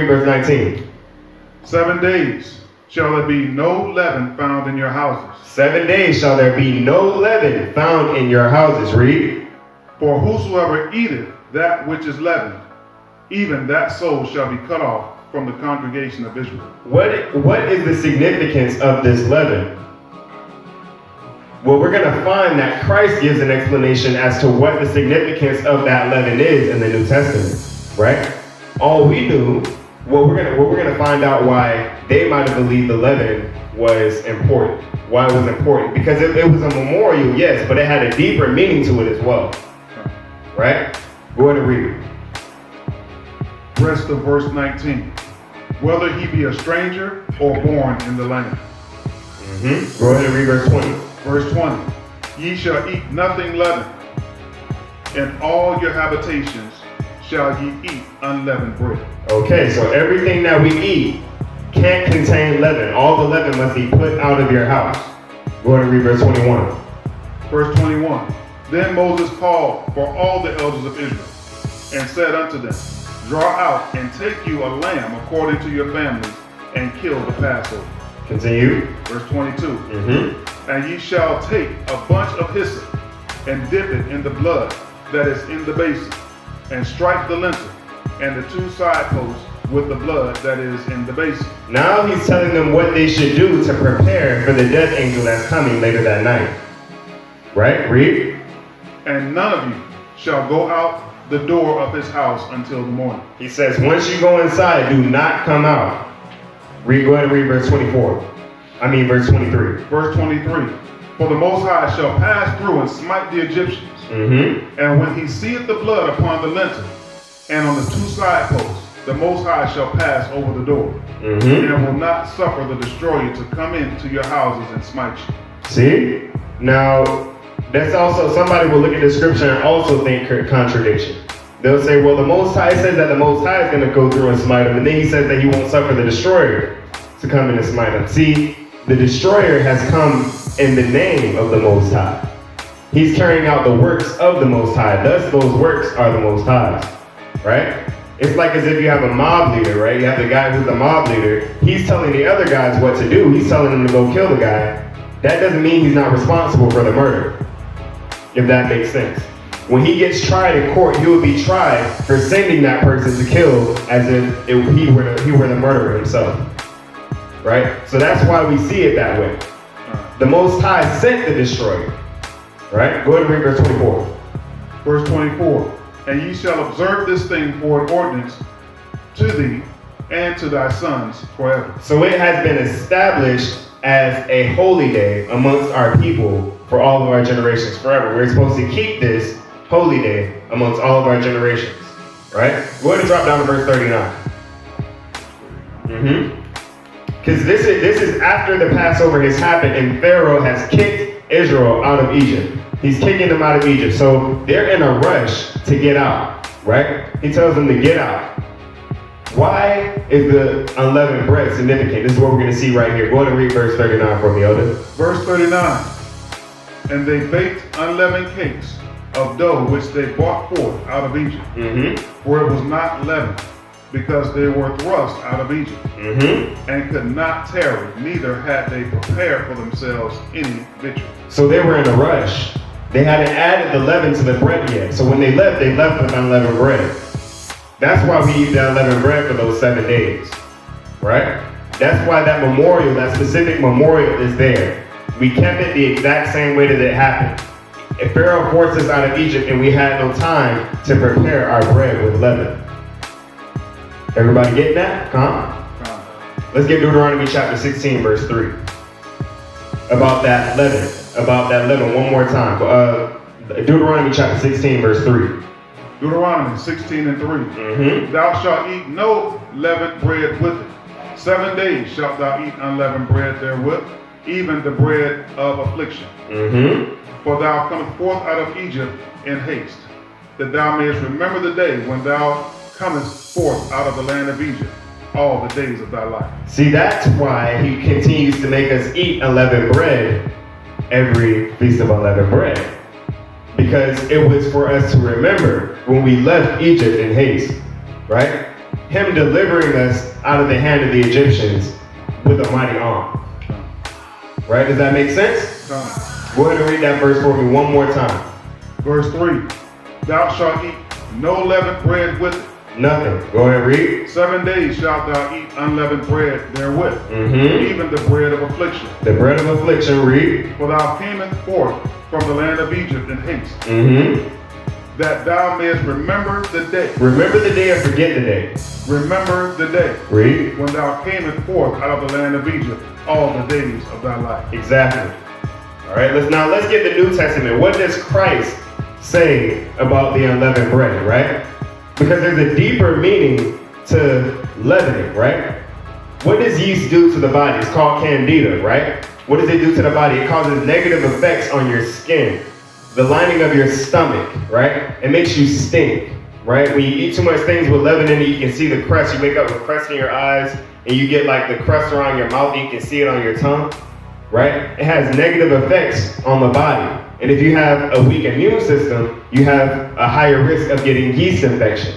read verse 19. 7 days shall there be no leaven found in your houses. 7 days shall there be no leaven found in your houses. Read. For whosoever eateth that which is leavened, even that soul shall be cut off from the congregation of Israel. What is the significance of this leaven? Well, we're going to find that Christ gives an explanation as to what the significance of that leaven is in the New Testament, right? All we knew, we're going to find out why they might have believed the leaven was important. Why it was important? Because it was a memorial, yes, but it had a deeper meaning to it as well, right? Go ahead and read it. Rest of verse 19. Whether he be a stranger or born in the land. Go ahead and read verse 20. Verse 20, ye shall eat nothing leavened. In all your habitations shall ye eat unleavened bread. Okay, so everything that we eat can't contain leaven. All the leaven must be put out of your house. Go ahead and read verse 21. Verse 21, then Moses called for all the elders of Israel and said unto them, draw out and take you a lamb according to your families and kill the Passover. Continue. Verse 22. And ye shall take a bunch of hyssop and dip it in the blood that is in the basin, and strike the lintel and the 2 side posts with the blood that is in the basin. Now he's telling them what they should do to prepare for the death angel that's coming later that night. Right? Read. And none of you shall go out the door of his house until the morning. He says, once you go inside, do not come out. Go ahead and read verse 24. Verse 23. Verse 23. For the Most High shall pass through and smite the Egyptians. And when he seeth the blood upon the lintel and on the 2 side posts, the Most High shall pass over the door and will not suffer the destroyer to come into your houses and smite you. See? Now, that's also, somebody will look at the scripture and also think contradiction. They'll say, well, the Most High says that the Most High is going to go through and smite him, and then he says that he won't suffer the destroyer to come in and smite him. See, the destroyer has come in the name of the Most High. He's carrying out the works of the Most High. Thus, those works are the Most High's, right? It's like as if you have a mob leader, right? You have the guy who's the mob leader. He's telling the other guys what to do. He's telling them to go kill the guy. That doesn't mean he's not responsible for the murder, if that makes sense. When he gets tried in court, he will be tried for sending that person to kill as if he were the murderer himself. Right? So that's why we see it that way. The Most High sent the destroyer. Right? Go ahead and read verse 24. Verse 24. And ye shall observe this thing for an ordinance to thee and to thy sons forever. So it has been established as a holy day amongst our people for all of our generations forever. We're supposed to keep this holy day amongst all of our generations. Right? Go ahead and drop down to verse 39. Because this is after the Passover has happened and Pharaoh has kicked Israel out of Egypt. He's kicking them out of Egypt. So they're in a rush to get out, right? He tells them to get out. Why is the unleavened bread significant? This is what we're going to see right here. Go ahead and read verse 39 for me, Elder. Verse 39. And they baked unleavened cakes of dough which they brought forth out of Egypt, for it was not leavened, because they were thrust out of Egypt, and could not tarry, neither had they prepared for themselves any victual. So they were in a rush. They hadn't added the leaven to the bread yet. So when they left with unleavened bread. That's why we eat the unleavened bread for those 7 days, right? That's why that memorial, that specific memorial is there. We kept it the exact same way that it happened. If Pharaoh forced us out of Egypt and we had no time to prepare our bread with leaven. Everybody getting that? Let's get Deuteronomy chapter 16, verse 3. About that leaven one more time. Deuteronomy chapter 16, verse 3. Deuteronomy 16 and 3. Thou shalt eat no leavened bread with it. 7 days shalt thou eat unleavened bread therewith, even the bread of affliction. For thou comest forth out of Egypt in haste, that thou mayest remember the day when thou comest forth out of the land of Egypt, all the days of thy life. See, that's why he continues to make us eat unleavened bread every Feast of Unleavened Bread. Because it was for us to remember when we left Egypt in haste, right? him delivering us out of the hand of the Egyptians with a mighty arm. Right? Does that make sense? Go ahead and read that verse for me one more time. Verse 3. Thou shalt eat no leavened bread with it. Nothing. Go ahead and read. 7 days shalt thou eat unleavened bread therewith, even the bread of affliction. The bread of affliction, read. For thou camest forth from the land of Egypt in haste, that thou mayest remember the day. Remember the day and forget the day. Remember the day. Read. When thou camest forth out of the land of Egypt all the days of thy life. Exactly. All right, let's get the New Testament. What does Christ say about the unleavened bread, right? Because there's a deeper meaning to leavening, right? What does yeast do to the body? It's called candida, right? What does it do to the body? It causes negative effects on your skin, the lining of your stomach, right? It makes you stink, right? When you eat too much things with leaven in it, you can see the crust. You wake up with crust in your eyes, and you get like the crust around your mouth, and you can see it on your tongue, right? It has negative effects on the body. And if you have a weak immune system, you have a higher risk of getting yeast infection,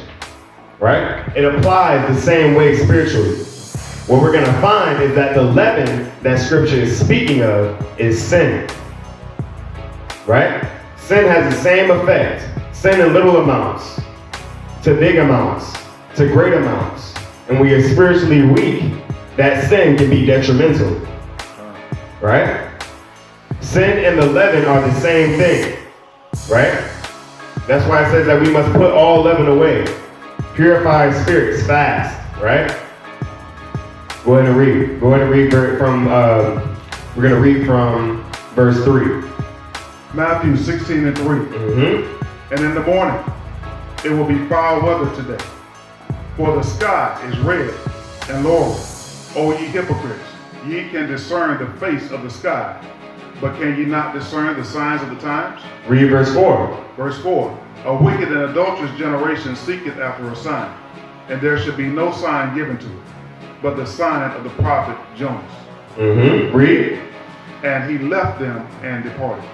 right? It applies the same way spiritually. What we're gonna find is that the leaven that scripture is speaking of is sin, right? Sin has the same effect. Sin in little amounts, to big amounts, to great amounts. And when you're spiritually weak, that sin can be detrimental, right? Sin and the leaven are the same thing, right? That's why it says that we must put all leaven away. Purify spirits fast, right? Go ahead and read. Go ahead and read from, we're going to read from verse 3. Matthew 16:3. And in the morning, it will be foul weather today, for the sky is red and lowering. O ye hypocrites, ye can discern the face of the sky, but can ye not discern the signs of the times? Read verse 4. Verse 4. A wicked and adulterous generation seeketh after a sign, and there should be no sign given to it, but the sign of the prophet Jonas. Read. And he left them and departed.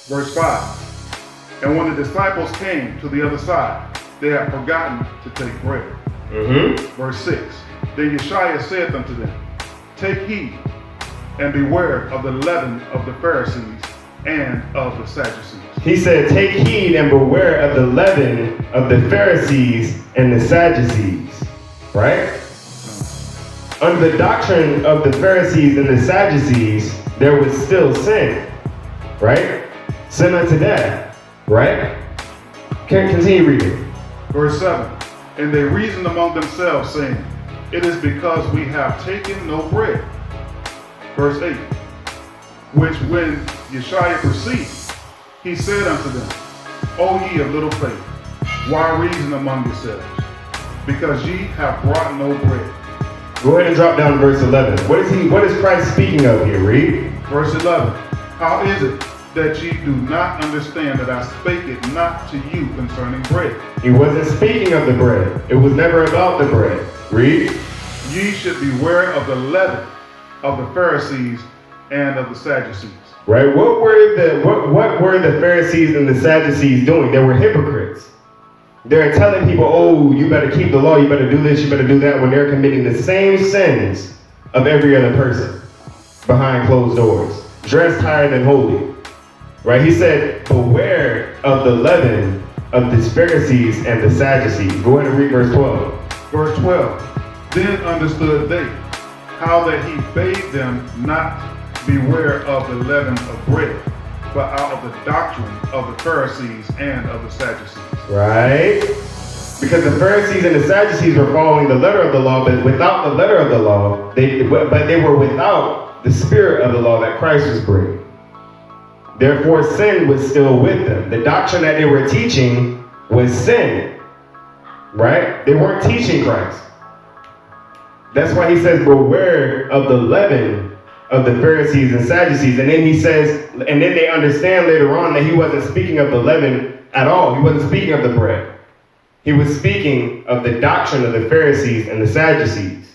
Verse 5. And when the disciples came to the other side, they had forgotten to take bread. Verse 6. Then Yeshua said unto them, Take heed, and beware of the leaven of the Pharisees and of the Sadducees. He said, take heed and beware of the leaven of the Pharisees and the Sadducees, right? Under the doctrine of the Pharisees and the Sadducees, there was still sin, right? Sin unto death, right? Continue reading. Verse 7. And they reasoned among themselves, saying, It is because we have taken no bread. Verse 8. Which when Yeshua perceived, he said unto them, O ye of little faith, why reason among yourselves? Because ye have brought no bread. Go ahead and drop down to verse 11. What is Christ speaking of here? Read. Verse 11. How is it that ye do not understand that I spake it not to you concerning bread? He wasn't speaking of the bread. It was never about the bread. Read. Ye should beware of the leaven of the Pharisees and of the Sadducees. Right? What were the Pharisees and the Sadducees doing? They were hypocrites. They're telling people, oh, you better keep the law, you better do this, you better do that, when they're committing the same sins of every other person behind closed doors, dressed higher than holy. Right? He said, beware of the leaven of the Pharisees and the Sadducees. Go ahead and read verse 12. Verse 12. Then understood they how that he bade them not beware of the leaven of bread, but out of the doctrine of the Pharisees and of the Sadducees. Right? Because the Pharisees and the Sadducees were following the letter of the law, but without the letter of the law, they were without the spirit of the law that Christ was bringing. Therefore, sin was still with them. The doctrine that they were teaching was sin. Right? They weren't teaching Christ. That's why he says, beware of the leaven of the Pharisees and Sadducees. And then he says, and then they understand later on that he wasn't speaking of the leaven at all. He wasn't speaking of the bread. He was speaking of the doctrine of the Pharisees and the Sadducees.